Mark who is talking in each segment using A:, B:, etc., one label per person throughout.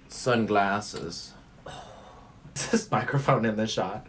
A: sunglasses. Is this microphone in the shot?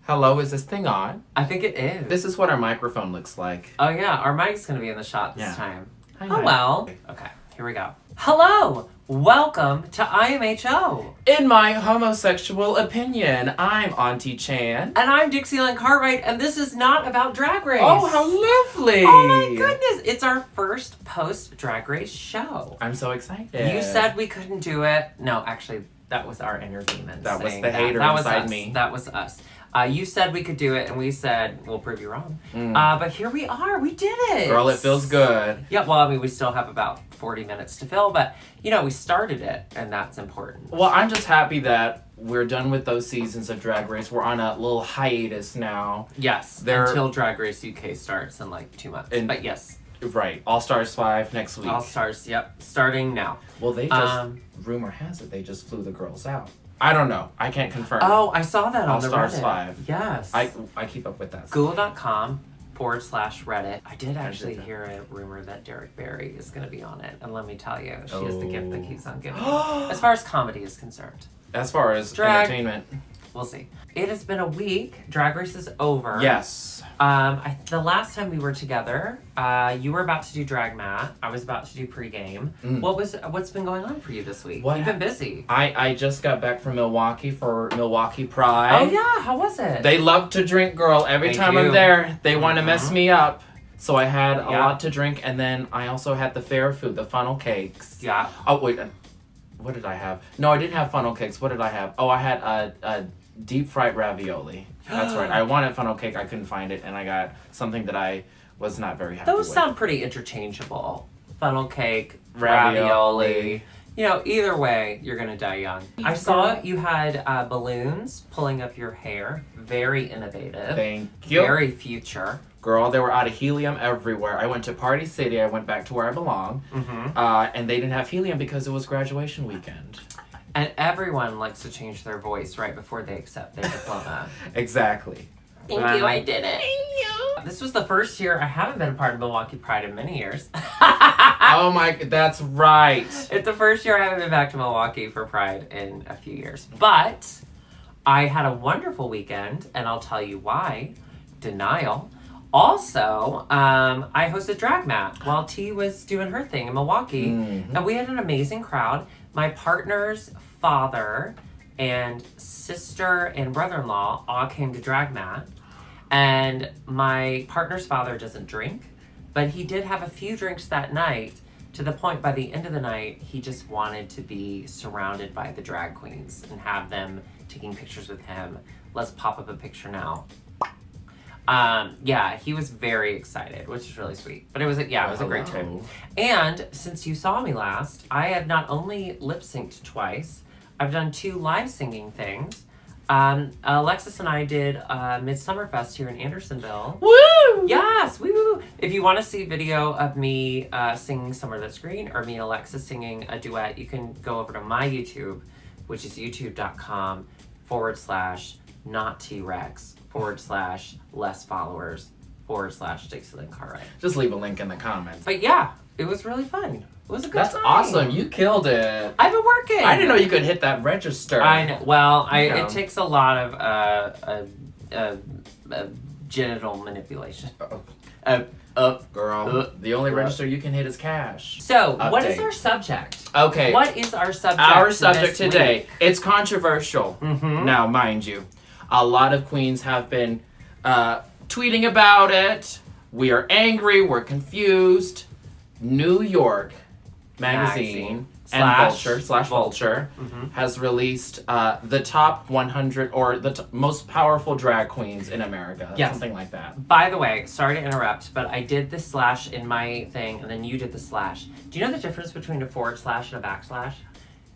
A: Hello, is this thing on?
B: I think it is.
A: This is what our microphone looks like.
B: Oh yeah, our mic's gonna be in the shot this time.
A: Hi,
B: oh well. Okay, here we go. Hello! Welcome to IMHO!
A: In my homosexual opinion, I'm Auntie Chan.
B: And I'm Dixie Cartwright, and this is not about Drag Race.
A: Oh, how lovely!
B: Oh my goodness, it's our first post-Drag Race show.
A: I'm so excited.
B: You said we couldn't do it. No, actually, that was our inner demon.
A: That was the hater inside me.
B: That was us. You said we could do it, and we said, we'll prove you wrong. But here we are. We did it.
A: Girl, it feels good.
B: Yeah, well, I mean, we still have about 40 minutes to fill, but, you know, we started it, and that's important.
A: Well, I'm just happy that we're done with those seasons of Drag Race. We're on a little hiatus now.
B: Yes, until Drag Race UK starts in, like, 2 months. But yes.
A: Right. All Stars 5 next week.
B: All Stars, yep. Starting now.
A: Well, they just, rumor has it, they just flew the girls out. I don't know. I can't confirm.
B: Oh, I saw that on the Reddit.
A: All Stars 5.
B: Yes.
A: I keep up with that.
B: Google.com/Reddit. I did actually hear a rumor that Derek Barry is going to be on it. And let me tell you, she is the gift that keeps on giving. As far as comedy is concerned.
A: As far as entertainment.
B: We'll see. It has been a week. Drag Race is over.
A: Yes.
B: The last time we were together, you were about to do Drag Mat. I was about to do pregame. What's been going on for you this week? You've been busy.
A: I just got back from Milwaukee for Milwaukee Pride.
B: Oh yeah, how was it?
A: They love to drink, girl. Every time I'm there, they want to mess me up. So I had a lot to drink, and then I also had the fair food, the funnel cakes.
B: Yeah.
A: Oh wait, what did I have? No, I didn't have funnel cakes. What did I have? Oh, I had a deep fried ravioli. That's right. I wanted funnel cake. I couldn't find it, and I got something that I was not very happy with.
B: Those sound pretty interchangeable. Funnel cake, ravioli. You know, either way, you're gonna die young. I saw you had balloons pulling up your hair. Very innovative.
A: Thank you.
B: Very future.
A: Girl, they were out of helium everywhere. I went to Party City. I went back to where I belong. And they didn't have helium because it was graduation weekend.
B: And everyone likes to change their voice right before they accept their diploma.
A: Exactly.
B: Thank you, I did it. Thank you. This was the first year I haven't been a part of Milwaukee Pride in many years.
A: Oh my, that's right.
B: It's the first year I haven't been back to Milwaukee for Pride in a few years. But I had a wonderful weekend, and I'll tell you why. Denial. Also, I hosted Drag Mat while T was doing her thing in Milwaukee. And we had an amazing crowd. My partner's father and sister and brother-in-law all came to Drag Mat. And my partner's father doesn't drink, but he did have a few drinks that night, to the point by the end of the night, he just wanted to be surrounded by the drag queens and have them taking pictures with him. Let's pop up a picture now. Yeah, he was very excited, which is really sweet. But it was a great trip. And since you saw me last, I have not only lip synced twice, I've done 2 live singing things. Alexis and I did Midsummer Fest here in Andersonville.
A: Woo!
B: Yes, woo! If you want to see video of me singing Somewhere That's Green or me and Alexis singing a duet, you can go over to my YouTube, which is youtube.com/nottrex/less followers /Dixie Cartwright.
A: Just leave a link in the comments.
B: But yeah, it was really fun. It was a good time.
A: That's awesome. You killed it.
B: I've been working.
A: I didn't know you could hit that register.
B: I know. Well, it takes a lot of genital manipulation.
A: Girl, the only register you can hit is cash.
B: So, what is our subject?
A: Okay.
B: What is our subject?
A: Our subject today.
B: Week?
A: It's controversial. Now, mind you, a lot of queens have been tweeting about it. We are angry. We're confused. New York Magazine and Vulture has released the top 100 or the most powerful drag queens in America.
B: Yes.
A: Something like that.
B: By the way, sorry to interrupt, but I did the slash in my thing, and then you did the slash. Do you know the difference between a / and a backslash?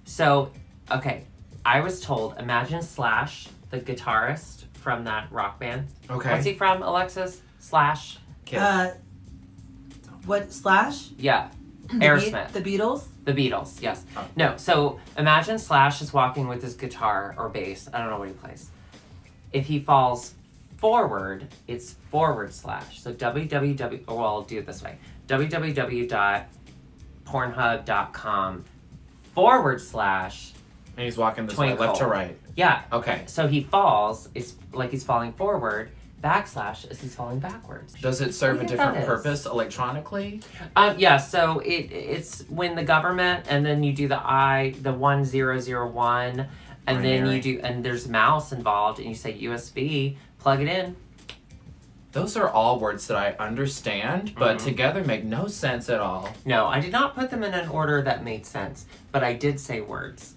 B: So, okay, I was told, imagine Slash, the guitarist from that rock band.
A: Okay.
B: What's he from, Alexis? Slash?
A: Kiss.
C: What, Slash?
B: Yeah. Aerosmith.
C: The Beatles?
B: The Beatles, yes.
A: Oh.
B: No, so imagine Slash is walking with his guitar or bass. I don't know what he plays. If he falls forward, it's /. So www, well, I'll do it this way. www.pornhub.com /
A: And he's walking this way, left to right.
B: Yeah.
A: Okay.
B: So he falls, it's like he's falling forward, backslash is he's falling backwards.
A: Does it serve a
B: What do you think
A: different
B: that is?
A: purpose electronically?
B: Yeah, so it's when the government, and then you do the 1001, and then you do, and there's mouse involved, and you say USB, plug it in.
A: Those are all words that I understand, but together make no sense at all.
B: No, I did not put them in an order that made sense, but I did say words.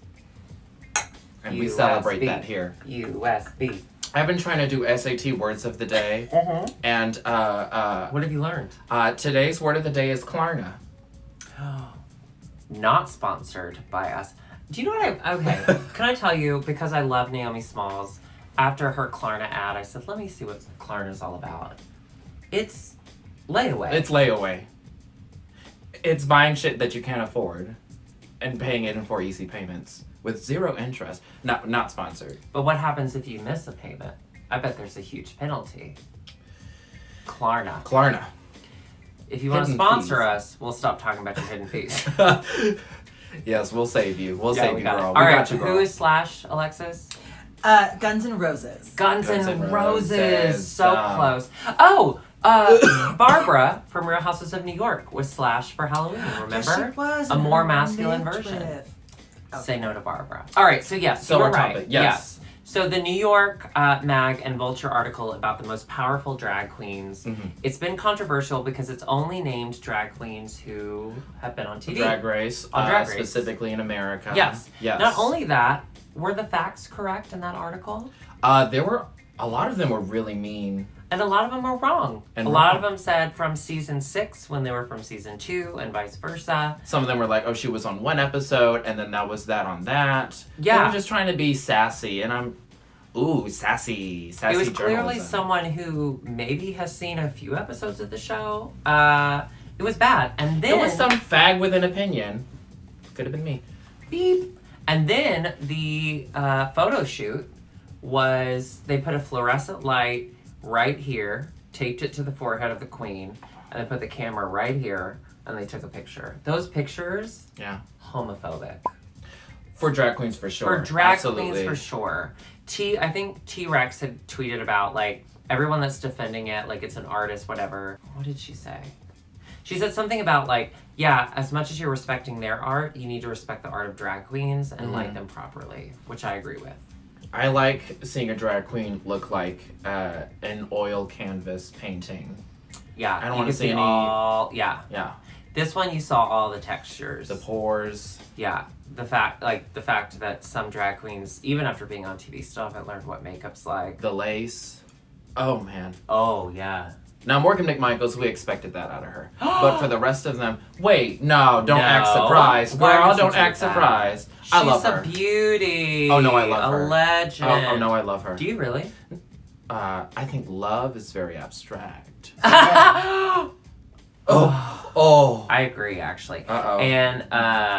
A: And we celebrate
B: USB.
A: that here.
B: USB.
A: I've been trying to do SAT words of the day, and
B: What have you learned?
A: today's word of the day is Klarna.
B: Not sponsored by us. Do you know what okay, can I tell you, because I love Naomi Smalls, after her Klarna ad, I said, let me see what Klarna's all about. It's layaway.
A: It's layaway. It's buying shit that you can't afford and paying it in 4 easy payments with 0 interest. Not sponsored.
B: But what happens if you miss a payment? I bet there's a huge penalty. Klarna. If you want to
A: Hidden
B: sponsor
A: fees.
B: us, we'll stop talking about your hidden fees.
A: Yes, we'll save you. We'll save you, girl.
B: All
A: We
B: right,
A: got you, girl.
B: who is Slash, Alexis?
C: Guns N' Roses.
B: Guns N'
A: N'
B: Roses.
A: Roses.
B: So close. Oh, Barbara from Real Houses of New York was Slash for Halloween, remember?
C: Yes, she was.
B: A more
C: in
B: masculine
C: midriff.
B: version.
C: Okay.
B: Say no to Barbara. All right, so yes,
A: So
B: you were
A: our topic,
B: right.
A: yes.
B: So the New York Mag and Vulture article about the most powerful drag queens, it's been controversial because it's only named drag queens who have been on TV.
A: Drag Race.
B: On Drag Race.
A: Specifically in America.
B: Yes.
A: Yes.
B: Not only that, were the facts correct in that article?
A: There were, a lot of them were really mean.
B: And a lot of them were wrong.
A: And
B: a lot
A: wrong.
B: of them said from season 6 when they were from season 2 and vice versa.
A: Some of them were like, oh, she was on one episode, and then that was that on that.
B: Yeah.
A: They were just trying to be sassy, and I'm, sassy
B: It was clearly
A: journalism.
B: someone who maybe has seen a few episodes of the show. It was bad. And then...
A: It was some fag with an opinion. Could have been me.
B: Beep. And then the photo shoot was, they put a fluorescent light right here, taped it to the forehead of the queen, and they put the camera right here, and they took a picture. Those pictures,
A: Yeah.
B: homophobic.
A: For drag queens, for sure.
B: For drag
A: Absolutely.
B: queens, for sure. I think T-Rex had tweeted about, like, everyone that's defending it, like, it's an artist, whatever. What did she say? She said something about, like, yeah, as much as you're respecting their art, you need to respect the art of drag queens and like them properly, which I agree with.
A: I like seeing a drag queen look like an oil canvas painting.
B: Yeah,
A: I don't
B: you
A: want to
B: can
A: see any.
B: all. Yeah,
A: Yeah.
B: this one you saw all the textures.
A: The pores.
B: Yeah, the fact that some drag queens, even after being on TV, still haven't learned what makeup's like.
A: The lace. Oh, man.
B: Oh yeah.
A: Now, Morgan Mcmichaels, we expected that out of her. But for the rest of them, wait, don't act surprised.
B: Why
A: Girl,
B: would you
A: don't
B: do
A: act
B: that?
A: surprised. I love her.
B: She's a beauty.
A: Oh, no, I love her.
B: A legend.
A: Oh, no, I love her.
B: Do you really?
A: I think love is very abstract.
B: I
A: Oh.
B: agree, actually.
A: Uh-oh.
B: And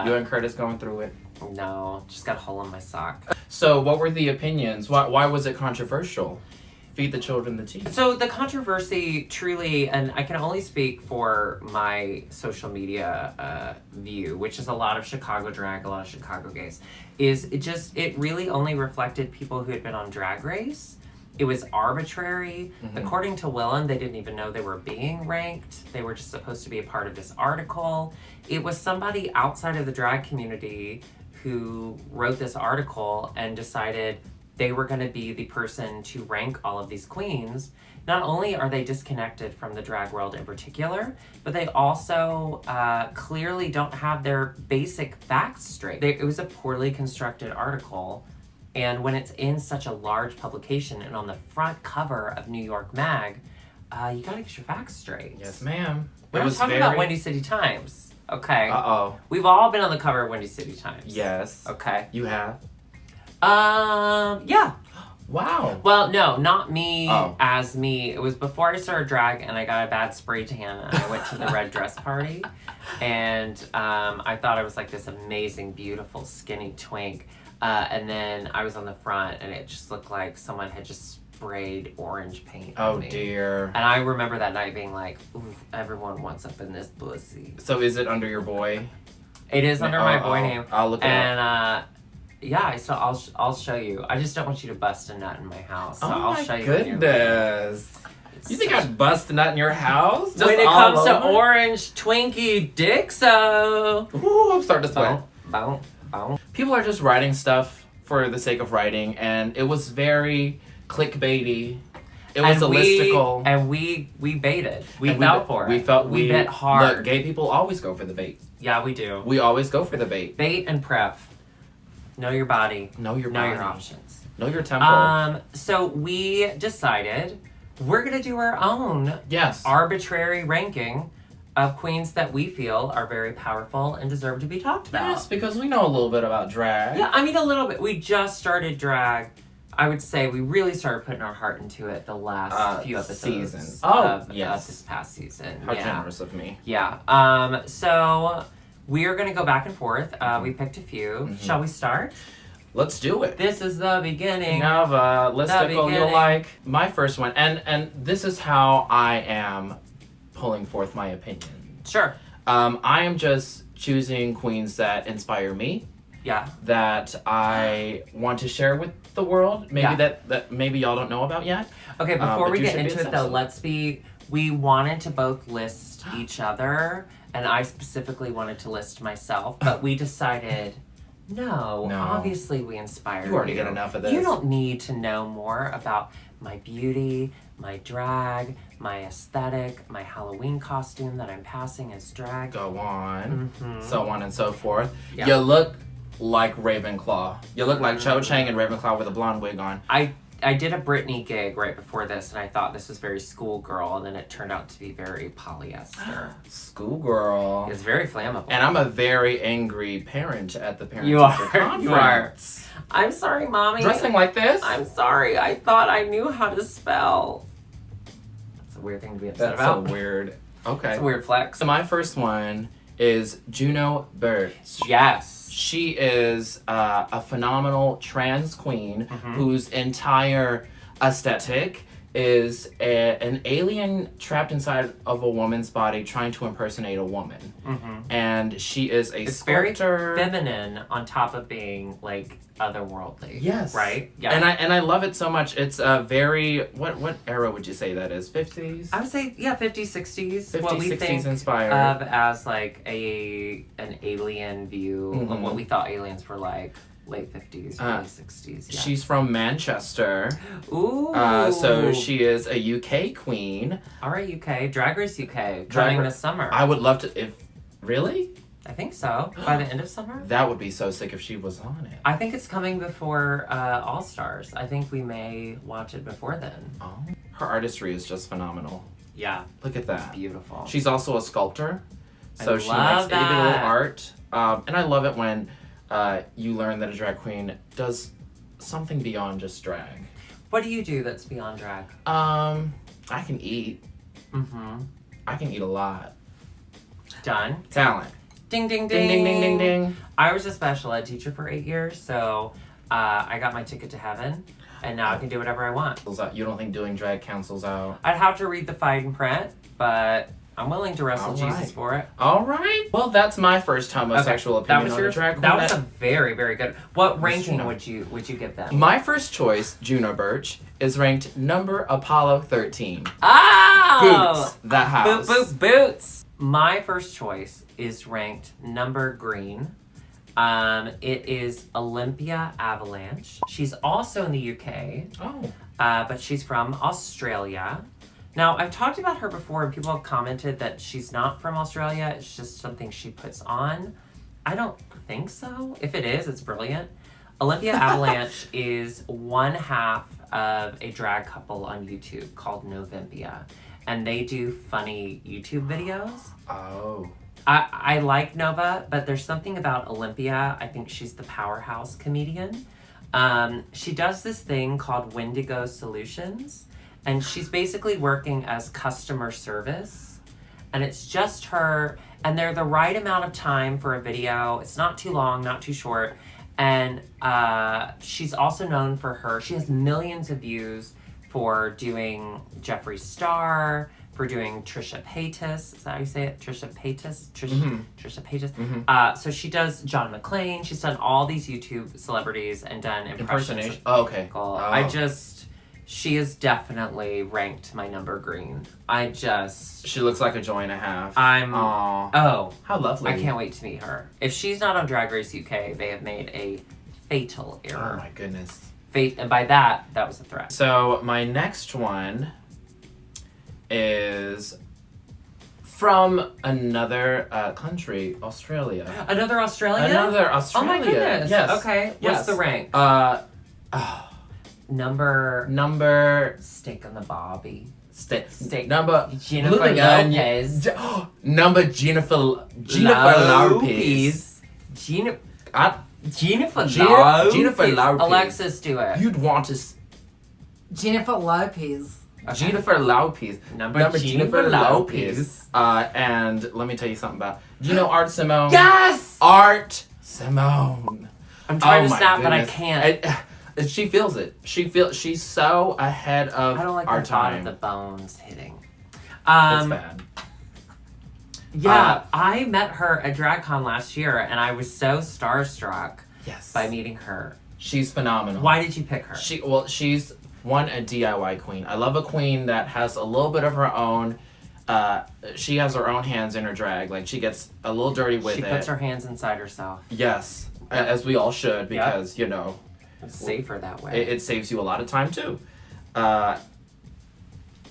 A: You and Curtis going through it.
B: no, just got a hole in my sock.
A: So, what were the opinions? Why was it controversial? Feed the children the tea.
B: So the controversy truly, and I can only speak for my social media view, which is a lot of Chicago drag, a lot of Chicago gays, is it really only reflected people who had been on Drag Race. It was arbitrary. According to Willem, they didn't even know they were being ranked. They were just supposed to be a part of this article. It was somebody outside of the drag community who wrote this article and decided they were going to be the person to rank all of these queens. Not only are they disconnected from the drag world in particular, but they also clearly don't have their basic facts straight. It was a poorly constructed article, and when it's in such a large publication and on the front cover of New York Mag, you gotta get your facts straight.
A: Yes, ma'am.
B: We're not talking about Windy City Times, okay?
A: Uh-oh.
B: We've all been on the cover of Windy City Times.
A: Yes.
B: Okay.
A: You have?
B: Yeah.
A: Wow.
B: Well, no, not me
A: Oh.
B: as me. It was before I started drag and I got a bad spray tan and I went to the red dress party. And I thought I was like this amazing, beautiful, skinny twink. And then I was on the front and it just looked like someone had just sprayed orange paint on
A: Oh,
B: me.
A: dear.
B: And I remember that night being like, ooh, everyone wants up in this pussy.
A: So is it under your boy?
B: It is under my boy
A: Oh,
B: name.
A: I'll look it up.
B: And I'll show you. I just don't want you to bust a nut in my house. So
A: Oh
B: I'll
A: my
B: show you. When you're
A: goodness. You think I'd bust a nut in your house? Just
B: when it
A: all
B: comes to
A: over?
B: orange Twinkie Dixo.
A: Ooh, I'm starting to sweat.
B: Bow, bow.
A: People are just writing stuff for the sake of writing, and it was very clickbaity. It was a listicle.
B: And we baited. We
A: And
B: fell for it. We bit hard.
A: Look, gay people always go for the bait.
B: Yeah, we do.
A: We always go for the bait.
B: Bait and prep. Know your body.
A: Know your
B: Know
A: body.
B: your options.
A: Know your tempo.
B: So we decided we're gonna do our own
A: Yes.
B: arbitrary ranking of queens that we feel are very powerful and deserve to be talked about.
A: Yes, because we know a little bit about drag.
B: Yeah, I mean a little bit. We just started drag. I would say we really started putting our heart into it the last few episodes
A: season.
B: of
A: Yes.
B: this past season.
A: How
B: yeah.
A: generous of me.
B: Yeah. So we are going to go back and forth. We picked a few.
A: Mhm.
B: Shall we start?
A: Let's do it.
B: This is the beginning.
A: Of a listicle you'll
B: beginning.
A: like. My first one, and this is how I am pulling forth my opinion.
B: Sure.
A: I am just choosing queens that inspire me,
B: Yeah.
A: that I want to share with the world. Maybe
B: Yeah.
A: that maybe y'all don't know about yet.
B: Okay, before
A: but
B: we
A: you
B: get
A: should be
B: into it though,
A: accepted.
B: we wanted to both list each other, and I specifically wanted to list myself, but we decided, no,
A: No.
B: obviously we inspire
A: You already get enough of this.
B: You don't need to know more about my beauty, my drag, my aesthetic, my Halloween costume that I'm passing as drag.
A: Go on,
B: Mhm.
A: so on and so forth.
B: Yeah.
A: You look like Ravenclaw. You look like Cho Chang and Ravenclaw with a blonde wig on.
B: I did a Britney gig right before this, and I thought this was very schoolgirl, and then it turned out to be very polyester.
A: Schoolgirl.
B: It's very flammable.
A: And I'm a very angry parent at the parent
B: You
A: teacher
B: are.
A: conference.
B: You are. I'm sorry, Mommy.
A: Dressing like this?
B: I'm sorry. I thought I knew how to spell. It's a weird thing to be upset
A: That's
B: about.
A: so weird. Okay.
B: It's a weird flex.
A: So my first one is Juno Birds.
B: Yes.
A: She is a phenomenal trans queen
B: Mhm.
A: whose entire aesthetic is an alien trapped inside of a woman's body trying to impersonate a woman.
B: Mm-hmm.
A: And she is a
B: It's very
A: sculptor.
B: feminine on top of being like otherworldly.
A: Yes.
B: Right? Yeah.
A: And I love it so much. It's a very what era would you say that is? 50s?
B: I would say 50s, 60s.
A: 50s,
B: what we
A: 60s
B: think
A: inspired.
B: of as like an alien view of
A: Mhm.
B: what we thought aliens were like. Late 50s, early 60s. Yeah.
A: She's from Manchester.
B: Ooh.
A: So she is a UK queen.
B: All right, UK. Drag Race UK.
A: Drag
B: Coming
A: Ra-
B: this summer.
A: I would love to Really?
B: I think so. By the end of summer?
A: That would be so sick if she was on it.
B: I think it's coming before All Stars. I think we may watch it before then.
A: Oh. Her artistry is just phenomenal.
B: Yeah.
A: Look at that.
B: Beautiful.
A: She's also a sculptor. So
B: I
A: she
B: love
A: makes itty bitty little
B: that.
A: art. And I love it when you learn that a drag queen does something beyond just drag.
B: What do you do that's beyond drag?
A: I can eat.
B: Mm-hmm.
A: I can eat a lot.
B: Done.
A: Talent.
B: Ding, ding, ding.
A: Ding, ding, ding, ding, ding.
B: I was a special ed teacher for 8 years, so I got my ticket to heaven, and now I can do whatever I want.
A: You don't think doing drag cancels out?
B: I'd have to read the fine print, but I'm willing to wrestle
A: All
B: Jesus
A: right.
B: for it.
A: All right. Well, that's my first homosexual
B: that
A: opinion
B: was
A: on
B: yours.
A: a drag queen.
B: That was a very, very good. What
A: Miss
B: ranking
A: Juno.
B: would you give them?
A: My first choice, Juno Birch, is ranked number Apollo 13.
B: Oh!
A: Boots, the house.
B: Boot, boot, boots. My first choice is ranked number green. It is Olivia Avalanche. She's also in the UK,
A: Oh.
B: but she's from Australia. Now, I've talked about her before, and people have commented that she's not from Australia. It's just something she puts on. I don't think so. If it is, it's brilliant. Olivia Avalanche is one half of a drag couple on YouTube called Novimpia, and they do funny YouTube videos.
A: Oh.
B: I like Nova, but there's something about Olympia. I think she's the powerhouse comedian. She does this thing called Wendigo Solutions, and she's basically working as customer service. And it's just her, and they're the right amount of time for a video. It's not too long, not too short. And she's also known for she has millions of views for doing Jeffree Star, for doing Trisha Paytas. Is that how you say it? Trisha Paytas? Trisha Paytas. So she does John McClane. She's done all these YouTube celebrities and done impressions.
A: Oh, okay.
B: She is definitely ranked my number green.
A: She looks like a joy and a half.
B: Oh.
A: How lovely.
B: I can't wait to meet her. If she's not on Drag Race UK, they have made a fatal error.
A: Oh my goodness.
B: And by that was a threat.
A: So my next one is from another country, Australia.
B: Another Australian?
A: Another Australia.
B: Oh my goodness.
A: Yes.
B: Okay. What's the rank? Number steak on the bobby. Steak.
A: Number
B: Jennifer Lopez.
A: Number Jennifer Lopez.
B: Jennifer Lopez. Alexis, do it.
A: You'd want to.
C: Jennifer Lopez.
A: Okay. Jennifer Lopez.
B: Number Jennifer Lopez.
A: And let me tell you something about. Do you know Art Simone?
B: Yes!
A: Art Simone.
B: I'm trying to snap, but I can't.
A: She feels it. She's so ahead of our time.
B: I don't like the thought of the bones hitting.
A: It's bad.
B: Yeah, I met her at DragCon last year, and I was so starstruck by meeting her.
A: She's phenomenal.
B: Why did you pick her?
A: She's a DIY queen. I love a queen that has a little bit of her own. She has her own hands in her drag. Like, she gets a little dirty with it.
B: She puts her hands inside herself.
A: Yes, as we all should, because, you know.
B: It's safer that way.
A: It saves you a lot of time, too.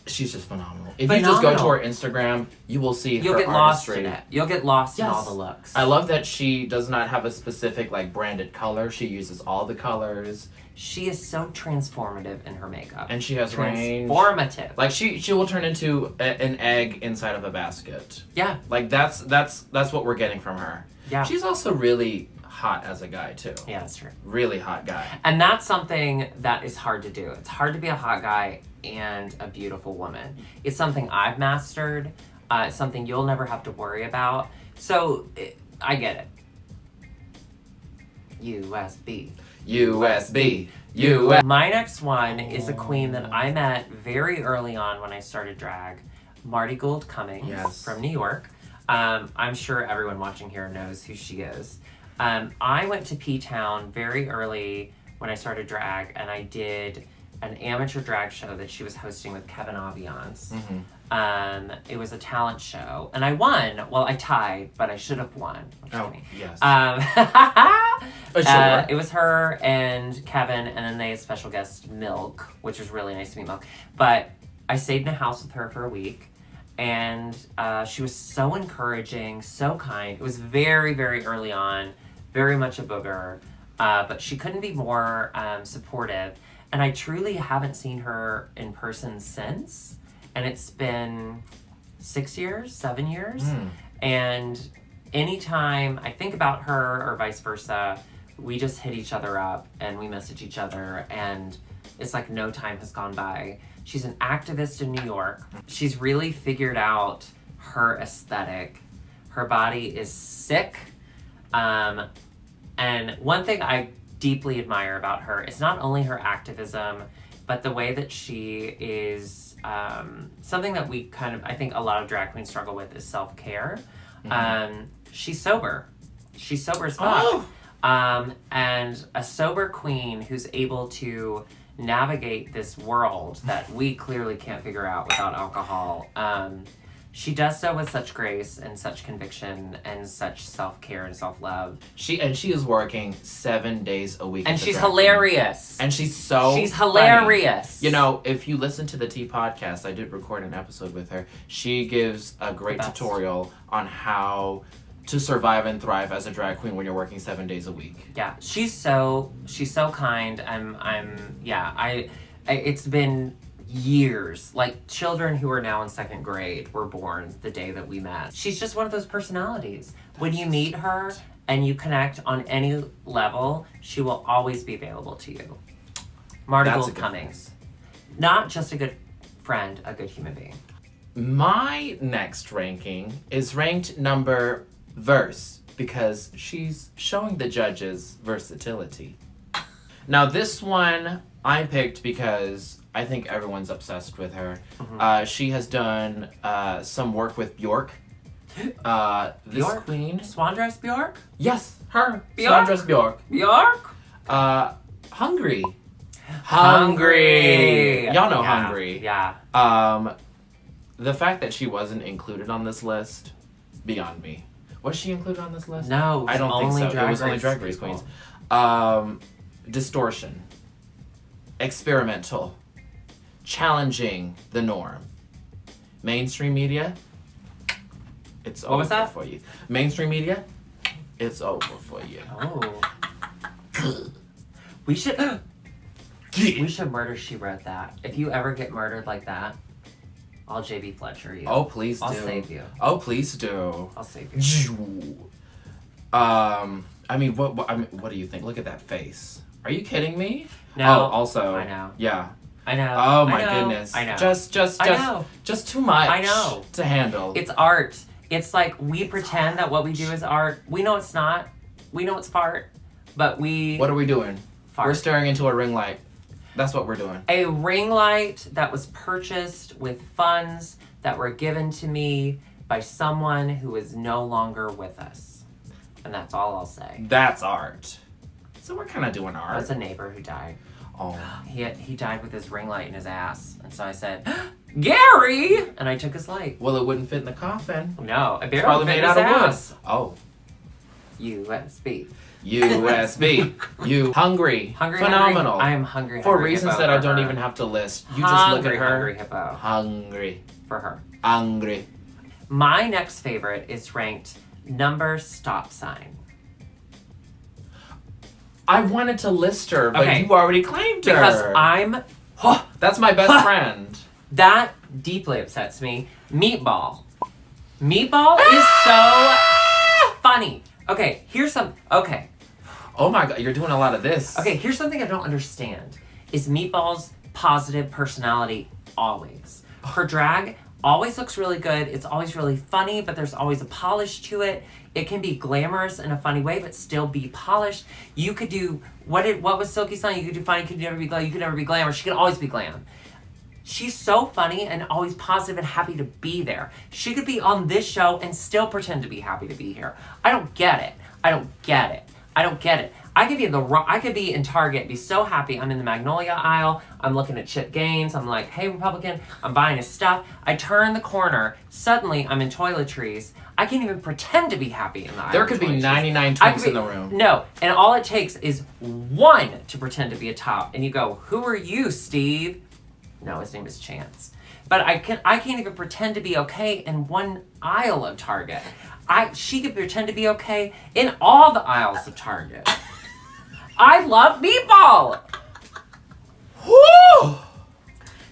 A: She's just phenomenal. If you just go to her Instagram, you will see her artistry.
B: You'll get lost in it. You'll get lost in all the looks.
A: I love that she does not have a specific, like, branded color. She uses all the colors.
B: She is so transformative in her makeup.
A: And she has range.
B: Transformative.
A: Like, she will turn into an egg inside of a basket.
B: Yeah.
A: Like, that's what we're getting from her.
B: Yeah.
A: She's also really hot as a guy, too.
B: Yeah, that's true.
A: Really hot guy.
B: And that's something that is hard to do. It's hard to be a hot guy and a beautiful woman. It's something I've mastered. It's something you'll never have to worry about. So, I get it. USB. My next one is a queen that I met very early on when I started drag. Marty Gould Cummings from New York. I'm sure everyone watching here knows who she is. I went to P-Town very early when I started drag, and I did an amateur drag show that she was hosting with Kevin Aviance. It was a talent show, and I won. Well, I tied, but I should have won.
A: Yes.
B: Sure. It was her and Kevin, and then they had special guest Milk, which was really nice to meet Milk. But I stayed in a house with her for a week, and she was so encouraging, so kind. It was very, very early on, very much a booger, but she couldn't be more supportive. And I truly haven't seen her in person since. And it's been 6 years, 7 years. And anytime I think about her or vice versa, we just hit each other up and we message each other. And it's like no time has gone by. She's an activist in New York. She's really figured out her aesthetic. Her body is sick. And one thing I deeply admire about her is not only her activism, but the way that she is something that we I think a lot of drag queens struggle with is self-care. She's sober. She's sober as fuck. And a sober queen who's able to navigate this world that we clearly can't figure out without alcohol. She does so with such grace and such conviction and such self-care and self-love.
A: She is working 7 days a week.
B: And she's hilarious.
A: And she's
B: hilarious.
A: You know, if you listen to the T podcast, I did record an episode with her. She gives a great tutorial on how to survive and thrive as a drag queen when you're working 7 days a week.
B: Yeah, she's so kind. It's been years. Like, children who are now in second grade were born the day that we met. She's just one of those personalities. When you meet her and you connect on any level, she will always be available to you. Marty Gould Cummings. Not just a good friend, a good human being.
A: My next ranking is ranked number verse because she's showing the judges versatility. Now this one I picked because I think everyone's obsessed with her. She has done some work with Bjork. This
B: Bjork?
A: queen.
B: Swandress Bjork?
A: Yes, her.
B: Bjork?
A: Swandress Bjork.
B: Bjork?
A: Hungry.
B: Hungry.
A: Y'all know
B: Yeah,
A: Hungry.
B: Yeah.
A: The fact that she wasn't included on this list, beyond me. Was she included on this list?
B: No,
A: I don't think so. It was only Drag Race
B: people.
A: queens. Distortion. Experimental. Challenging the norm. Mainstream media. It's
B: What
A: over
B: was that?
A: for you. Mainstream media. It's over for you.
B: Oh. We should murder she wrote that. If you ever get murdered like that, I'll JB Fletcher you.
A: Oh, please do.
B: I'll save you.
A: Oh, please do.
B: I'll save you.
A: I mean, what do you think? Look at that face. Are you kidding me?
B: No.
A: Oh, also.
B: I know.
A: Yeah.
B: I know.
A: Oh my
B: I know.
A: goodness.
B: I know.
A: Just too much.
B: I know.
A: To handle.
B: It's art. It's like we pretend that what we do is art. We know it's not. We know it's fart. But we
A: What are we doing?
B: fart.
A: We're staring into a ring light. That's what we're doing.
B: A ring light that was purchased with funds that were given to me by someone who is no longer with us. And that's all I'll say.
A: That's art. So we're kind of doing
B: That
A: art.
B: was a neighbor who died.
A: Oh.
B: He died with his ring light in his ass. And so I said, Gary! And I took his light.
A: Well, it wouldn't fit in the coffin.
B: No, it
A: It's
B: barely
A: probably
B: fit
A: made
B: in his
A: out of wood.
B: ass.
A: Oh.
B: USB.
A: USB. You hungry.
B: Hungry,
A: Phenomenal.
B: Hungry. I am hungry.
A: For
B: hungry
A: reasons
B: hippo
A: that I
B: for
A: don't
B: her.
A: even have to list. You just look at her.
B: Hungry hippo
A: Hungry.
B: for her.
A: Hungry.
B: My next favorite is ranked number stop sign.
A: I wanted to list her, but
B: Okay.
A: you already claimed her.
B: Because
A: That's my best friend.
B: that deeply upsets me. Meatball. Meatball is so funny. Okay, okay.
A: Oh my god, you're doing a lot of this.
B: Okay, here's something I don't understand. Is Meatball's positive personality always? Her drag always looks really good. It's always really funny, but there's always a polish to it. It can be glamorous in a funny way, but still be polished. You could do what was Silky's song? You could do funny, you could never be glamorous. She can always be glam. She's so funny and always positive and happy to be there. She could be on this show and still pretend to be happy to be here. I don't get it. I could be in Target, be so happy. I'm in the Magnolia aisle. I'm looking at Chip Gaines. I'm like, hey, Republican, I'm buying his stuff. I turn the corner. Suddenly, I'm in toiletries. I can't even pretend to be happy in the aisle.
A: There could be
B: of toiletries.
A: 99 twinks in the room.
B: No, and all it takes is one to pretend to be a top. And you go, who are you, Steve? No, his name is Chance. But I can't even pretend to be okay in one aisle of Target. She could pretend to be okay in all the aisles of Target. I love Meatball.
A: Woo!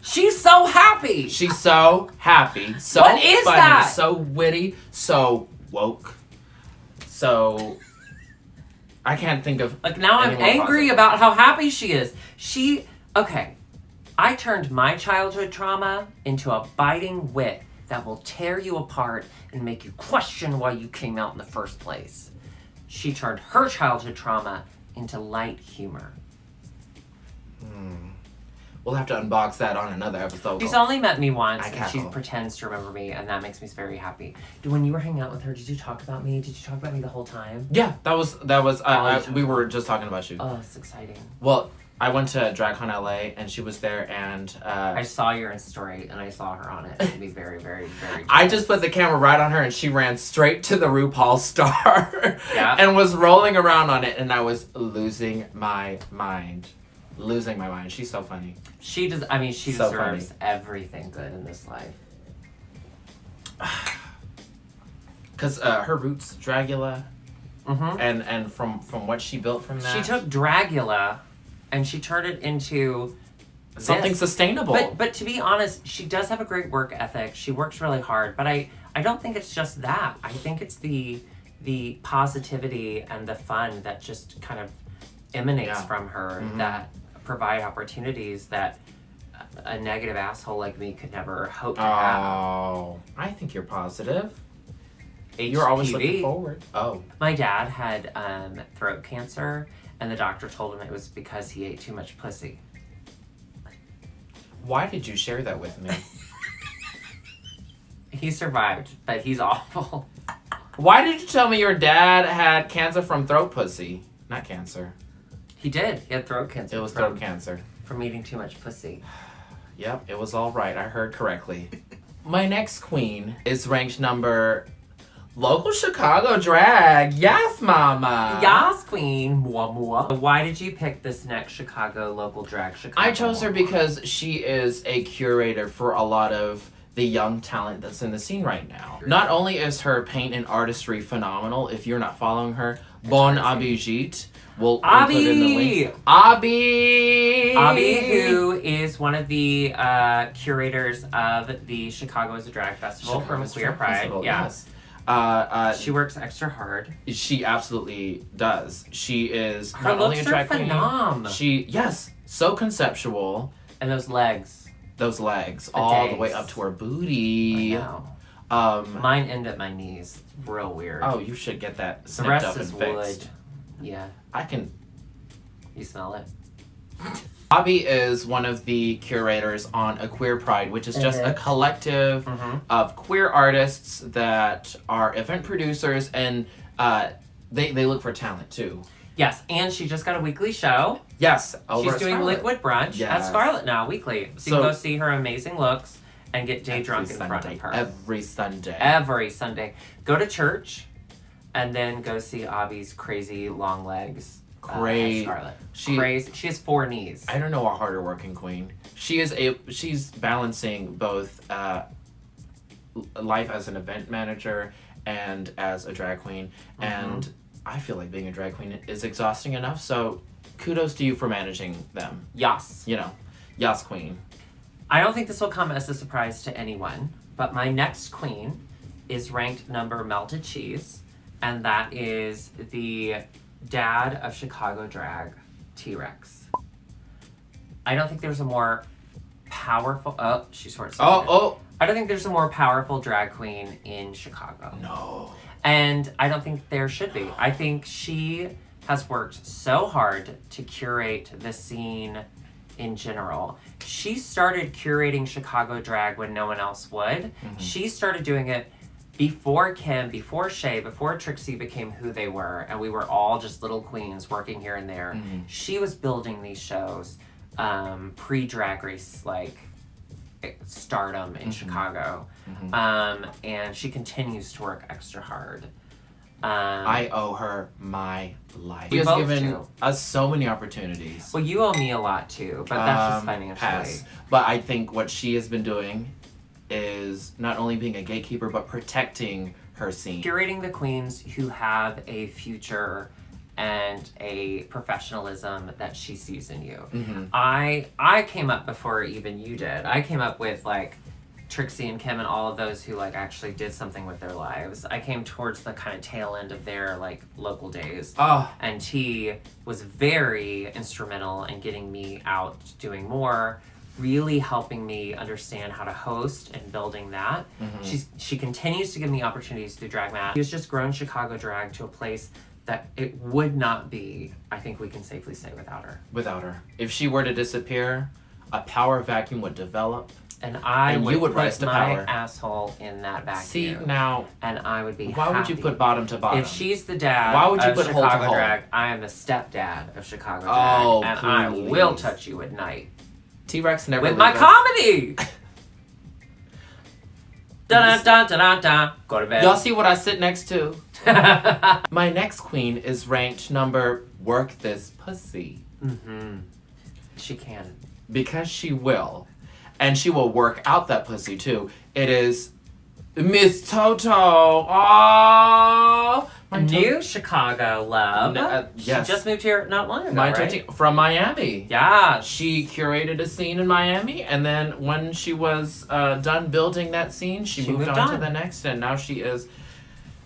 B: She's so happy.
A: She's so happy, so
B: What is
A: funny,
B: that?
A: so witty, so woke. So I can't think of
B: Like now I'm
A: any more
B: angry
A: positive.
B: about how happy she is. Okay. I turned my childhood trauma into a biting wit that will tear you apart and make you question why you came out in the first place. She turned her childhood trauma into light humor.
A: We'll have to unbox that on another episode.
B: She's only met me once,
A: I
B: and she
A: cackle.
B: pretends to remember me, and that makes me very happy. When you were hanging out with her, did you talk about me? Did you talk about me the whole time?
A: Yeah, that was.
B: you
A: We were just talking about you.
B: Oh, it's exciting.
A: Well, I went to DragCon LA and she was there, and
B: I saw your story, and I saw her on it. It made me very, very, very
A: I just put the camera right on her, and she ran straight to the RuPaul star,
B: Yeah.
A: and was rolling around on it, and I was losing my mind. She's so funny.
B: She so deserves
A: funny.
B: everything good in this life.
A: Cause her roots, Dragula,
B: Mm-hmm.
A: and from what she built from that,
B: She took Dragula and she turned it into
A: something
B: this.
A: sustainable.
B: But to be honest, she does have a great work ethic. She works really hard, but I don't think it's just that. I think it's the positivity and the fun that just kind of emanates from her that provide opportunities that a negative asshole like me could never hope to have.
A: Oh, I think you're positive.
B: HPV.
A: You're always looking forward. Oh.
B: My dad had throat cancer, and the doctor told him it was because he ate too much pussy.
A: Why did you share that with me?
B: He survived, but he's awful.
A: Why did you tell me your dad had cancer from throat pussy? Not cancer.
B: He did. He had throat cancer.
A: It was throat cancer.
B: From eating too much pussy.
A: Yep, it was all right. I heard correctly. My next queen is ranked number... Local Chicago drag. Yes, mama.
B: Yas, queen. Mwah, mwah. Why did you pick this next Chicago local drag Chicago?
A: I chose her because she is a curator for a lot of the young talent that's in the scene right now. Not only is her paint and artistry phenomenal, if you're not following her, Bon Abhijit. We'll put in the link. Abby,
B: who is one of the curators of the Chicago as a Drag Festival from Queer Pride.
A: Festival,
B: Yeah.
A: yes.
B: She works extra hard.
A: She absolutely does. She is
B: Her
A: not only a
B: looks are
A: drag queen.
B: phenom.
A: So conceptual.
B: And those legs.
A: Those legs, all the way up to her booty.
B: I know. Mine end at my knees. Real weird.
A: Oh, you should get that
B: the
A: snipped
B: rest
A: up and
B: is
A: fixed.
B: wood. Yeah.
A: I can.
B: You smell it?
A: Bobby is one of the curators on A Queer Pride, which is just a collective of queer artists that are event producers, and they look for talent too.
B: Yes, and she just got a weekly show.
A: Yes,
B: She's doing
A: Scarlet.
B: Liquid Brunch at Scarlet now, weekly. So you can go see her amazing looks and get day drunk in front of her.
A: Every Sunday.
B: Every Sunday. Go to church and then go see Abby's crazy long legs.
A: Great.
B: Scarlet.
A: She
B: has 4 knees.
A: I don't know a harder working queen. She's balancing both life as an event manager and as a drag queen, and I feel like being a drag queen is exhausting enough, so kudos to you for managing them.
B: Yas.
A: You know, yas queen.
B: I don't think this will come as a surprise to anyone, but my next queen is ranked number melted cheese, and that is the dad of Chicago drag, T-Rex. I don't think there's a more powerful... Oh, she's short.
A: Oh.
B: I don't think there's a more powerful drag queen in Chicago.
A: No.
B: And I don't think there should be. I think she has worked so hard to curate the scene in general. She started curating Chicago drag when no one else would. She started doing it before Kim, before Shay, before Trixie became who they were, and we were all just little queens working here and there. She was building these shows pre-Drag Race, like, stardom in Chicago. And she continues to work extra hard.
A: I owe her my life.
B: We
A: She has
B: both
A: given
B: do.
A: us so many opportunities.
B: Well, you owe me a lot too, but that's just financially.
A: Pass. But I think what she has been doing is not only being a gatekeeper, but protecting her scene.
B: Curating the queens who have a future and a professionalism that she sees in you. I came up before even you did. I came up with like Trixie and Kim and all of those who like actually did something with their lives. I came towards the kind of tail end of their like local days. And T was very instrumental in getting me out doing more, really helping me understand how to host and building that. She continues to give me opportunities through Drag Mat. She has just grown Chicago drag to a place that it would not be, I think we can safely say, without her.
A: Without her. If she were to disappear, a power vacuum would develop.
B: And
A: you would
B: put
A: rise to
B: my
A: power.
B: asshole in that vacuum.
A: See, now,
B: and I would be
A: why
B: happy.
A: would you put bottom to bottom?
B: If she's the dad
A: Why would you
B: of
A: put hole to
B: Chicago
A: hole?
B: drag, I am the stepdad of Chicago drag.
A: Oh,
B: and I
A: please.
B: will touch you at night.
A: T-Rex never
B: With
A: leave
B: my
A: us.
B: comedy! Dun-dun-dun-dun-dun. Go to bed.
A: Y'all see what I sit next to? My next queen is ranked number work this pussy.
B: She can.
A: Because she will. And she will work out that pussy too. It is Miss Toto. Oh,
B: New Chicago love.
A: yes.
B: She just moved here not long ago,
A: My
B: right?
A: Toto from Miami.
B: Yeah.
A: She curated a scene in Miami, and then when she was done building that scene, she moved on to the next, and now she is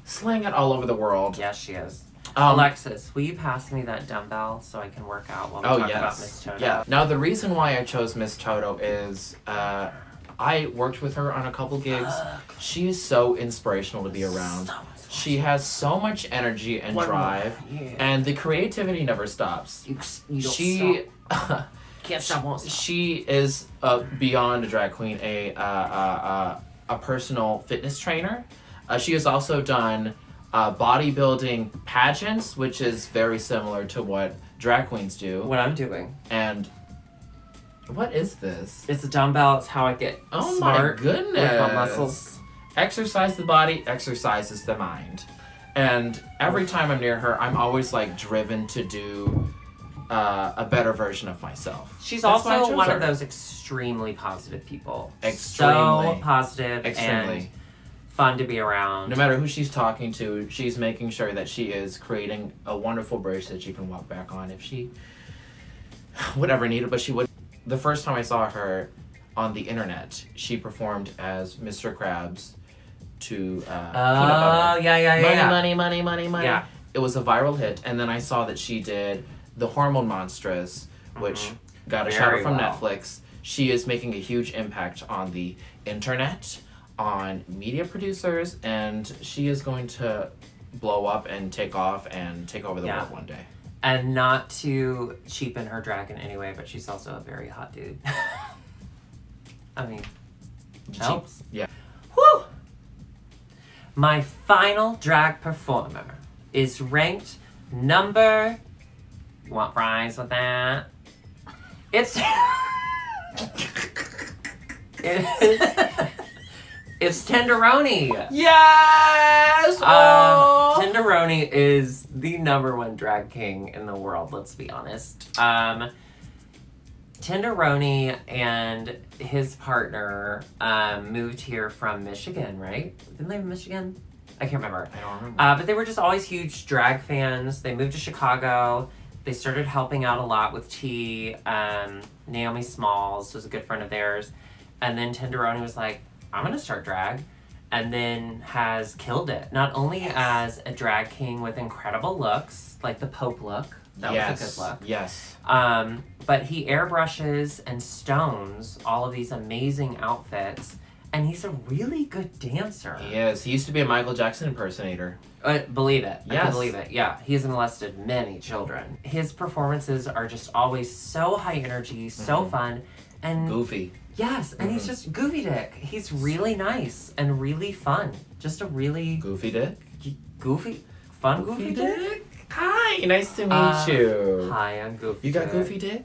A: slaying it all over the world.
B: Yes, she is. Alexis, will you pass me that dumbbell so I can work out while we talk about Miss Toto?
A: Yeah. Now, the reason why I chose Miss Toto is I worked with her on a couple gigs. She is so inspirational to be around. She has so much energy and drive, and the creativity never stops.
B: You don't
A: She
B: stop. Can't stop, won't stop.
A: she is beyond a drag queen, a personal fitness trainer. She has also done bodybuilding pageants, which is very similar to what drag queens do.
B: What I'm doing.
A: And what is this?
B: It's a dumbbell. It's how I get smart
A: my goodness.
B: with my muscles.
A: Exercise the body, exercises the mind. And every time I'm near her, I'm always like driven to do a better version of myself.
B: She's
A: That's why I
B: also
A: chose
B: one
A: her.
B: of those extremely positive people. So
A: Extremely.
B: positive and fun to be around.
A: No matter who she's talking to, she's making sure that she is creating a wonderful bridge that she can walk back on if she would ever need it, but she would. The first time I saw her on the internet, she performed as Mr. Krabs to Peanut Butter.
B: Yeah.
A: Money.
B: Yeah.
A: It was a viral hit, and then I saw that she did The Hormone Monstress, which got a shout
B: Very
A: out from
B: well.
A: Netflix. She is making a huge impact on the internet, on media producers, and she is going to blow up and take off and take over the world one day.
B: And not to cheapen her drag in any way, but she's also a very hot dude. I mean, helps.
A: Yeah.
B: Whew! My final drag performer is ranked number... You want fries with that? It's... It's Tenderoni.
A: Yes!
B: Tenderoni is the number one drag king in the world, let's be honest. Tenderoni and his partner moved here from Michigan, right? Didn't they live in Michigan? I can't remember.
A: I don't remember.
B: But they were just always huge drag fans. They moved to Chicago. They started helping out a lot with tea. Naomi Smalls was a good friend of theirs. And then Tenderoni was like, I'm going to start drag. And then has killed it. Not only as a drag king with incredible looks, like the Pope look. That was a good look.
A: Yes.
B: But he airbrushes and stones all of these amazing outfits. And he's a really good dancer.
A: He is. He used to be a Michael Jackson impersonator.
B: Believe it. I
A: Yes.
B: can believe it. Yeah. He has molested many children. His performances are just always so high energy, so fun. And
A: Goofy.
B: yes, and he's just goofy dick. He's really nice and really fun. Just a really
A: Goofy Dick?
B: goofy, fun goofy dick.
A: Hi, nice to meet you.
B: Hi, I'm Goofy.
A: You got
B: Dick.
A: Goofy Dick?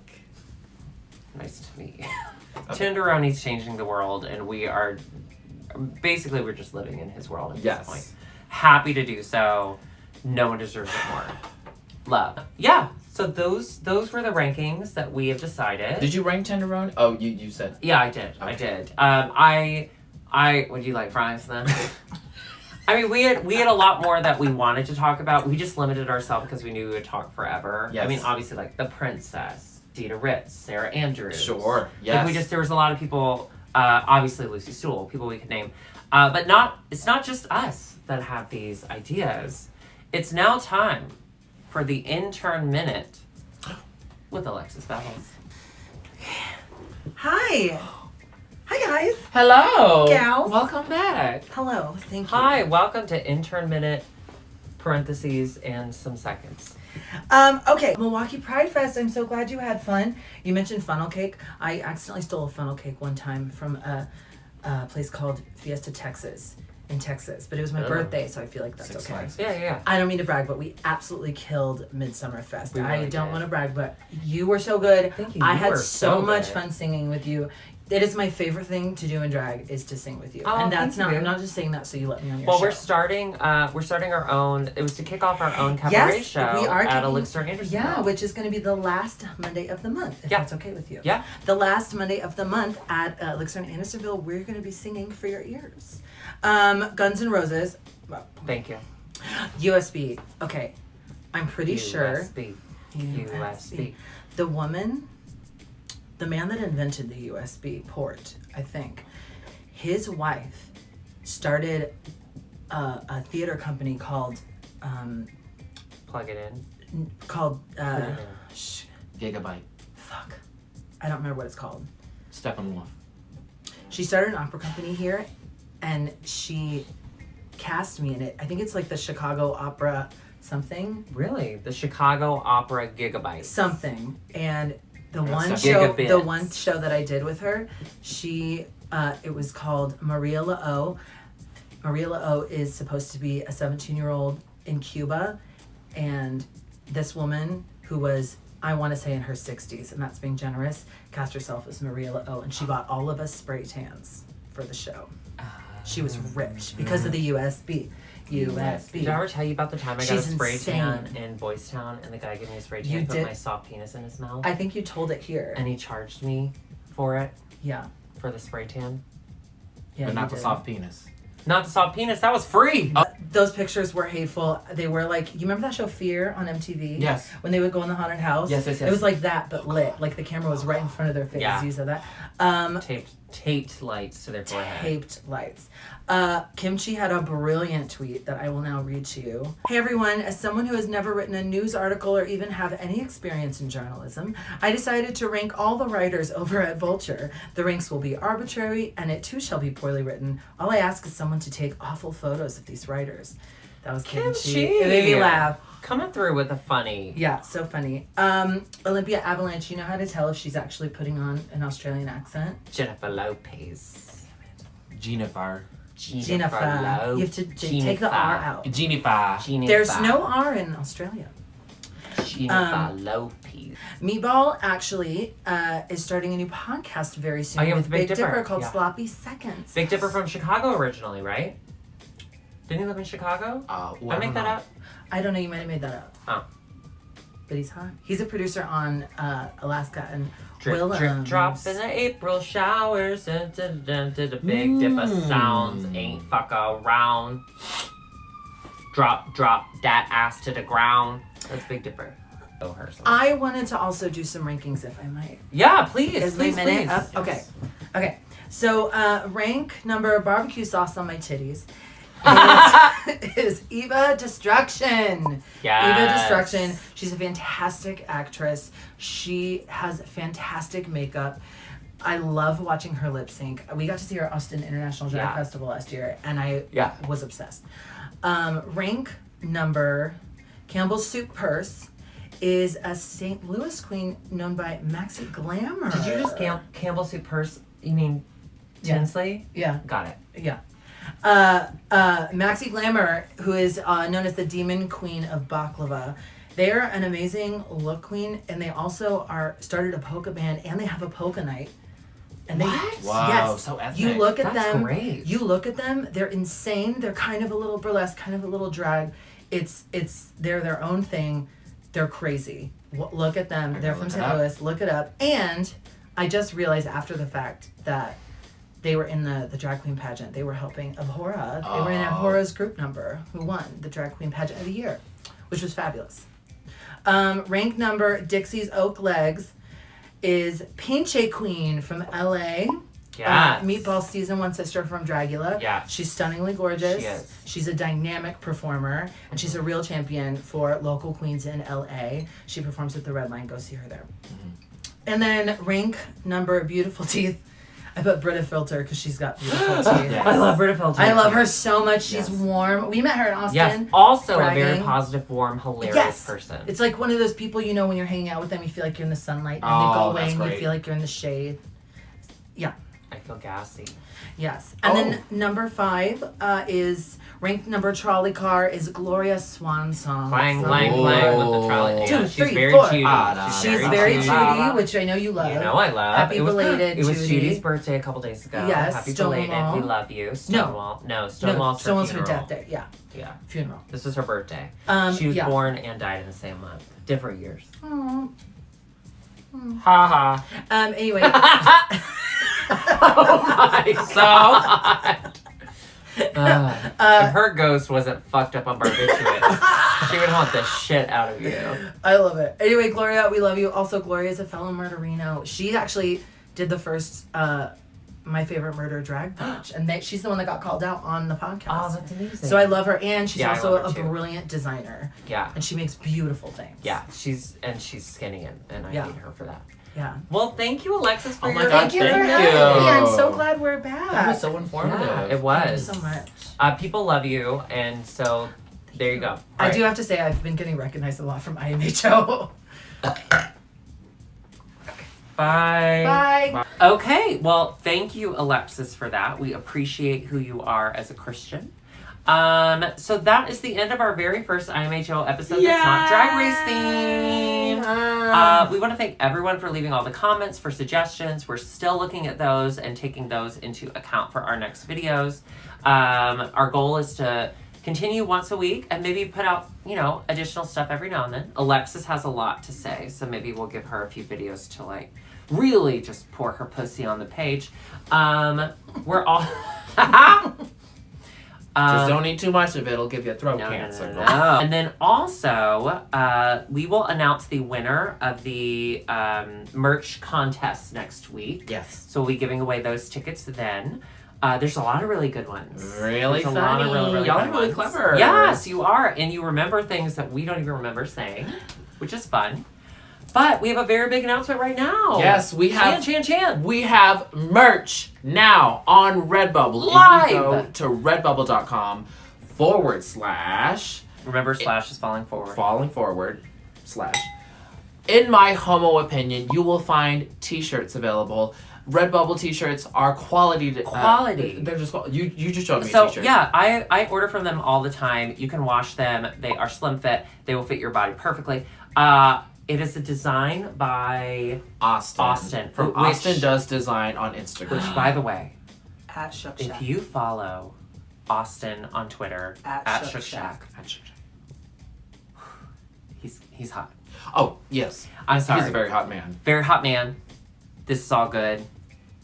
B: Nice to meet you. Tenderoni's changing the world, and we're just living in his world at this point. Happy to do so. No one deserves it more. Love. Yeah. So those were the rankings that we have decided.
A: Did you rank Tenderoni? Oh, you said.
B: Yeah, I did.
A: Okay.
B: I did. I would you like fries then? I mean, we had a lot more that we wanted to talk about. We just limited ourselves because we knew we would talk forever.
A: Yes.
B: I mean, obviously, like the Princess, Dita Ritz, Sarah Andrews.
A: Sure. Yes.
B: Like there was a lot of people. Obviously, Lucy Stool, people we could name, but it's not just us that have these ideas. It's now time for the intern minute with Alexis Battles.
C: Hi. Hi, guys.
A: Hello.
C: Gals.
B: Welcome back.
C: Hello. Thank you.
B: Hi, welcome to intern minute, parentheses, and some seconds.
C: Okay, Milwaukee Pride Fest. I'm so glad you had fun. You mentioned funnel cake. I accidentally stole a funnel cake one time from a place called Fiesta, Texas, in Texas. But it was my birthday, so I feel like that's
A: Six
C: okay.
A: Flags.
B: Yeah.
C: I don't mean to brag, but we absolutely killed Midsummer Fest.
B: We
C: I
B: really
C: don't
B: did.
C: want to brag, but you were so good.
B: Thank you.
C: I
B: You
C: had
B: were
C: so
B: so
C: much
B: good.
C: fun singing with you. It is my favorite thing to do in drag is to sing with you.
B: Oh,
C: and that's
B: thank you.
C: I'm not just saying that so you let me on your
B: Well,
C: show.
B: we're starting our own. It was to kick off our own cabaret
C: Yes,
B: show
C: we are
B: at
C: kicking-
B: Elixir and Andersonville.
C: Yeah, which is going to be the last Monday of the month, if
B: Yeah.
C: that's okay with you.
B: Yeah.
C: The last Monday of the month at Elixir and Andersonville, we're going to be singing for your ears. Guns N' Roses. Well,
B: Thank you.
C: USB. Okay. I'm pretty sure
B: USB.
C: the man that invented the USB port, I think, his wife started a theater company called
B: Plug it in.
A: Gigabyte.
C: fuck. I don't remember what it's called.
A: Steppenwolf.
C: She started an opera company here, and she cast me in it. I think it's like the Chicago Opera something.
B: Really? The Chicago Opera Gigabyte.
C: Something. And the
A: That's
C: one
A: a
C: show
B: gigabits.
C: the one show that I did with her, she it was called Maria La-O. Maria La-O is supposed to be a 17-year-old in Cuba, and this woman who was, I want to say, in her 60s, and that's being generous, cast herself as Maria La-O, and she bought all of us spray tans for the show. She was rich because of the USB. USB.
B: Did I ever tell you about the time I got
C: She's
B: a spray
C: insane.
B: tan in Boys Town and the guy gave me a spray tan
C: You
B: and put
C: did?
B: my soft penis in his mouth?
C: I think you told it here.
B: And he charged me for it,
C: Yeah.
B: for the spray tan.
C: Yeah,
A: but not
C: you
A: the
C: did.
A: soft penis.
B: Not the soft penis, that was free!
C: Those pictures were hateful. They were like, you remember that show Fear on MTV?
A: Yes.
C: When they would go in the haunted house?
A: Yes, yes, yes.
C: It was like that, but lit. Like the camera was right in front of their face.
B: Yeah.
C: You said that.
B: Taped lights to their forehead.
C: Taped lights. Kimchi had a brilliant tweet that I will now read to you. Hey everyone, as someone who has never written a news article or even have any experience in journalism, I decided to rank all the writers over at Vulture. The ranks will be arbitrary, and it too shall be poorly written. All I ask is someone to take awful photos of these writers. That was Kimchi. It made me laugh.
B: Coming through with a funny.
C: Yeah, so funny. Olivia Avalanche, you know how to tell if she's actually putting on an Australian accent?
B: Jennifer Lopez.
A: Jennifer.
C: Jennifer. You have to take the R out.
A: Jennifer.
C: There's no R in Australia.
B: Jennifer Lopez.
C: Meatball actually is starting a new podcast very soon
B: Oh, yeah,
C: with
B: with Big
C: Big Dipper,
B: Dipper,
C: called
B: yeah.
C: Sloppy Seconds.
B: Big Dipper from Chicago originally, right? Didn't he live in Chicago?
A: Well,
B: I make that up?
C: I don't know, you might have made that up.
B: Oh.
C: But he's hot. He's a producer on Alaska and
B: Drip,
C: Willems.
B: drip, drop in the April showers. Dun, dun, dun, dun, the Big Dipper sounds ain't fuck around. Drop, drop that ass to the ground. That's Big Dipper. Oh, her song.
C: I wanted to also do some rankings, if I might.
B: Yeah, please.
C: Is
B: please,
C: my minute
B: please.
C: up? Okay. Okay. So, rank number barbecue sauce on my titties is Eva Destruction.
B: Yes.
C: Eva Destruction. She's a fantastic actress. She has fantastic makeup. I love watching her lip sync. We got to see her at Austin International Drag Festival last year, and I was obsessed. Rank number Campbell's Soup Purse is a St. Louis queen known by Maxi Glamour.
B: Did you just Campbell Soup Purse? You mean Tinsley?
C: Yeah.
B: Got it.
C: Yeah. Maxi Glamour, who is known as the Demon Queen of Baklava. They are an amazing look queen, and they also started a polka band, and they have a polka night. And they,
B: What?
A: Wow,
C: yes,
A: so ethnic.
C: you look at
B: That's
C: them.
B: great.
C: You look at them. They're insane. They're kind of a little burlesque, kind of a little drag. They're their own thing. They're crazy. Look at them. They're from St. Louis. Look it up. And I just realized after the fact that they were in the drag queen pageant. They were helping Abhora. They were in Abhora's group number, who won the drag queen pageant of the year, which was fabulous. Rank number Dixie's Oak Legs is Pinche Queen from LA.
B: Yes.
C: Meatball season 1 sister from Dragula.
B: Yeah.
C: She's stunningly gorgeous.
B: She is.
C: She's a dynamic performer, and she's a real champion for local queens in LA. She performs at the Red Line. Go see her there. And then rank number Beautiful Teeth. I put Britta Filter because she's got beautiful teeth.
B: I love Britta Filter.
C: I love her so much. She's
B: Yes.
C: warm. We met her in Austin.
B: Yes. Also a very
C: bragging.
B: positive, warm, hilarious
C: Yes.
B: person.
C: It's like one of those people, you know, when you're hanging out with them, you feel like you're in the sunlight, and they
A: Oh,
C: go away
A: that's
C: and you
A: great.
C: feel like you're in the shade. Yeah.
B: I feel gassy.
C: Yes. And then number 5 is ranked number trolley car is Gloria Swanson.
B: Clang, clang, clang with the trolley.
C: Two,
B: Yeah, she's
C: three,
B: very
C: four.
B: Judy.
C: She's very Judy, which I know you love.
B: You know I love.
C: Happy belated
B: It was
C: Judy.
B: Judy's birthday a couple days ago.
C: Yes,
B: Happy
C: Stonewall.
B: belated. We love you. Stonewall. No, Stonewall's her funeral.
C: death day. Yeah.
B: Yeah.
C: Funeral.
B: This is her birthday. She was
C: yeah.
B: born and died in the same month. Different years.
C: Aww.
A: Ha ha.
C: Anyway.
B: Oh my god. If her ghost wasn't fucked up on barbiturates, she would haunt the shit out of you.
C: I love it. Anyway, Gloria, we love you. Also, Gloria is a fellow murderino. She actually did the first My Favorite Murder drag punch, and she's the one that got called out on the podcast.
B: Oh, that's amazing.
C: So I love her, and she's
B: Yeah, I
C: also
B: love her
C: a
B: too.
C: brilliant designer,
B: Yeah.
C: and she makes beautiful things.
B: Yeah, she's skinny and I
C: Yeah.
B: hate her for that.
C: Yeah.
B: Well, thank you, Alexis, for
A: Oh my
B: your
A: God,
C: Thank you for
A: Thank
C: having
A: you.
C: me. I'm so glad we're back.
A: That was so informative.
B: Yeah, it
C: Thank you
B: was.
C: so much.
B: People love you, and so there you go.
C: I
B: All
C: do have to say I've been getting recognized a lot from IMHO.
B: Bye.
C: Bye.
B: Okay, well, thank you, Alexis, for that. We appreciate who you are as a Christian. So that is the end of our very first IMHO episode that's not Drag Race themed. We want to thank everyone for leaving all the comments, for suggestions. We're still looking at those and taking those into account for our next videos. Our goal is to continue once a week and maybe put out, additional stuff every now and then. Alexis has a lot to say, so maybe we'll give her a few videos to really just pour her pussy on the page. We're all
A: Just don't eat too much of it. It'll give you throat cancer.
B: No. And then also, we will announce the winner of the merch contest next week.
A: Yes.
B: So we'll be giving away those tickets then. There's a lot of really good ones.
A: Really
B: There's
A: funny.
B: a lot of really
A: Y'all
B: fun
A: are really
B: ones.
A: clever.
B: Yes, you are. And you remember things that we don't even remember saying, which is fun. But we have a very big announcement right now.
A: Yes, we have.
B: Chan.
A: We have merch now on Redbubble.
B: Live.
A: If you go to redbubble.com /
B: Remember, slash is falling forward.
A: falling forward / in my homo opinion, you will find t-shirts available. Redbubble t-shirts are quality. They're just you just showed me a
B: So
A: t-shirt.
B: yeah, I order from them all the time. You can wash them. They are slim fit. They will fit your body perfectly. It is a design by
A: Austin.
B: Which-
A: Austin does design on Instagram.
B: Which, by the way,
C: At Shook
B: if
C: Shack.
B: you follow Austin on Twitter
C: At
B: Shook
C: Shook
B: Shack, he's hot.
A: Oh yes,
B: I'm sorry.
A: he's a very hot man.
B: Very hot man. This is all good.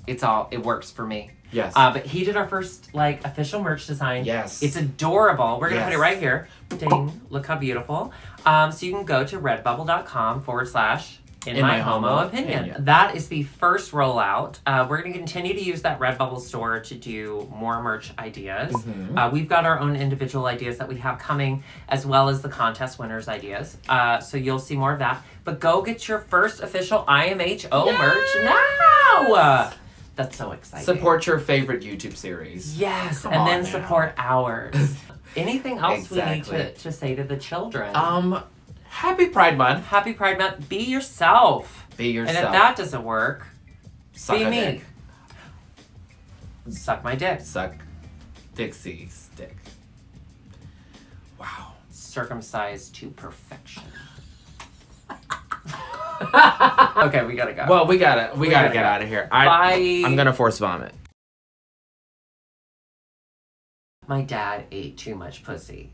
B: It works for me.
A: Yes.
B: But he did our first official merch design.
A: Yes.
B: It's adorable. We're gonna put it
A: Yes.
B: right here. Ding! Look how beautiful. So you can go to redbubble.com / in my homo opinion. That is the first rollout. We're gonna continue to use that Redbubble store to do more merch ideas.
A: Mhm.
B: We've got our own individual ideas that we have coming, as well as the contest winners' ideas. So you'll see more of that. But go get your first official IMHO merch now. That's so exciting.
A: Support your favorite YouTube series.
B: Yes,
A: Come
B: and
A: on
B: then
A: now.
B: support ours. Anything else we
A: Exactly.
B: need to say to the children?
A: Happy Pride Month.
B: Happy Pride Month. Be yourself.
A: Be yourself.
B: And if that doesn't work,
A: Suck
B: be
A: a
B: me.
A: dick.
B: Suck my dick.
A: Suck Dixie's dick. Wow.
B: Circumcised to perfection. Okay, we gotta go.
A: Well, we gotta
B: gotta
A: get
B: go.
A: out of here.
B: Bye.
A: I'm gonna force vomit.
B: My dad ate too much pussy.